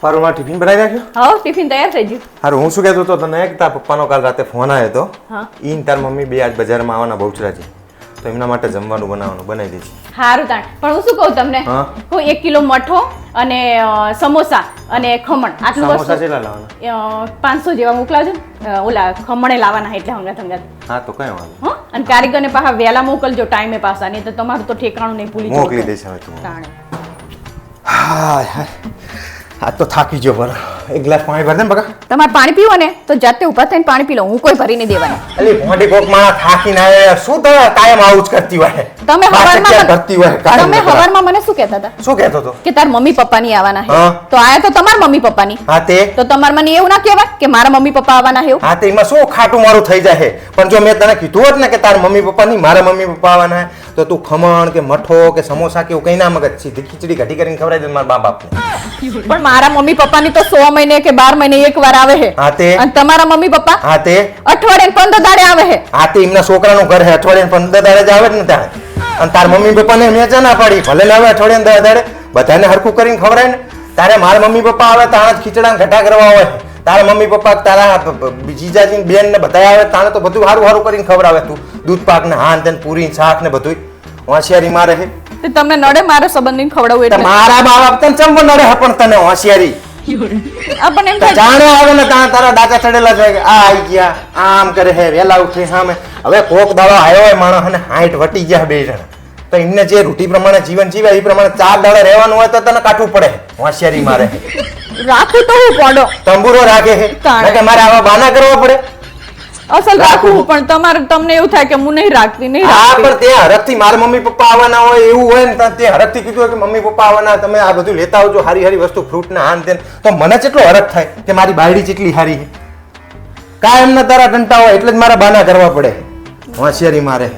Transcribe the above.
પારુમાં tiffin બનાવી નાખ્યો? હા ટિફિન તૈયાર થઈ ગયું. હારું, હું શું કહેતો હતો તને કે તારા પપ્પાનો કાલ રાતે ફોન આવ્યો હતો. હા. ઈન તાર મમ્મી બે આજ બજારમાં આવવાના બહુચરાજી, તો એમના માટે જમવાનું બનાવી દેજે. સારું તાણ. પણ હું શું કહું તમને, હા. હું 1 કિલો મઠો અને સમોસા અને ખમણ આટલું સમોસા વસ્તુ કેટલા લાવવાના? 500 જેવા મોકલાવજો. ઓલા ખમણે લાવવાના એટલે હંગાત. હા તો કઈ વાંધો હા, અને કારીગરને પાછા વહેલા મોકલજો ટાઈમે પાછા, નહીં તો તમારું તો ઠેકાણું નહીં ભૂલી મોકલી જવું. દઈશ હવે તું. તાણે. હા, આજ તો થાકી ગયો પર. એક ગ્લાસ પાણી ભર દે ને બકા. તમારે પાણી પીવો ને તો જાતે ઊભા થઈને પાણી પી લો, હું કોઈ ભરી નહીં દેવાની. અલી મોટી કોક માણસ થાકીને આવે, શું તો કાયમ આવું જ કરતી હોય. તમે કરતી હોય કાયમ. તમે હવારમાં મને શું કહેતા હતા શું કહેતો હતો? કે તાર મમ્મી પપ્પાની આવવાના છે. હા. તો આયા તો તમારા મમ્મી પપ્પાની. હા તે તો તમારે મને એવું ના કહેવાય કે મારા મમ્મી પપ્પા આવવાના છે એવું. હા તે એમાં શું ખાટું મારું થઈ જાય. પણ જો મેં તને કીધું હોત ને કે તારા મમ્મી પપ્પા નહીં મારા મમ્મી પપ્પા આવવાના હે, તો તું ખમણ કે મઠો કે સમોસા કે એવું કઈ ના મગજ, સીધી ખીચડી ઘટી કરીને ખવડાવી દે મારા બાપને. પણ મારા મમ્મી પપ્પાની તો 100 મહિને કે 12 મહિને એકવાર આવે છે. હા તે અને તમારા મમ્મી પપ્પા હા તે અઠવાડિયે 15 દાડે આવે છે. હા તે એમના છોકરાનું ઘર હે, અઠવાડિયે 15 દાડે જ આવે જ ને તારે. અને તાર મમ્મી પપ્પાને મેં ચા ના પાડી, ભલે ને આવે અઠવાડિયે 10 દાડે, બધાને હરખું કરીને ખવડાય ને. તારે મારા મમ્મી પપ્પા આવે તાણે જ ખીચડા ઘટા કરવા હોય. તારા મમ્મી પપ્પા તારા જીજાજી બેન ને બધા આવે તાણે તો બધું સારું સારું કરીને ખવડાવે. તું દૂધ પાક ને હાન તેન પૂરી શાક ને બધું હોશિયારી મારે હે. તે તમને નડે મારા સંબંધીને ખવડાવવું એટલે? મારા મા બાપ તને ચંપો નડે હે, પણ તને હોશિયારી આપણને એમ થાય જાણે આવે ને તાણે તારા ડાચા ચડેલા છે કે આ આઈ ગયા આમ કરે હે, વેલા ઉઠે સામે. હવે કોક દાડો આવ્યો હોય માણસ અને 60 વટી ગયા બે જણા, તો એમને જે રૂટી પ્રમાણે જીવન જીવે એ પ્રમાણે 4 દાડા રહેવાનું હોય તો તને કાઠું પડે. હોશિયારી મારે રાખું તો હું પડો તંબુરો રાખે છે તાણે. કે મારે આવા બાના કરવા પડે. અસલ રાખું, પણ તમને એવું થાય કે હું નહીં રાખતી નહીં હા રાખતી. પણ તે હરખથી મારા મમ્મી પપ્પા આવવાના હોય એવું હોય ને તો તે હરખથી કીધું હોય કે મમ્મી પપ્પા આવવાના, તમે આ બધું લેતા આવજો હારી હારી વસ્તુ ફ્રૂટ ને હાન તેન, તો મને કેટલો હરખ થાય કે મારી બાયડી કેટલી હારી છે. કાયમ ના તારા ટંટા હોય એટલે જ મારા બાના કરવા પડે. હોશિયારી મારે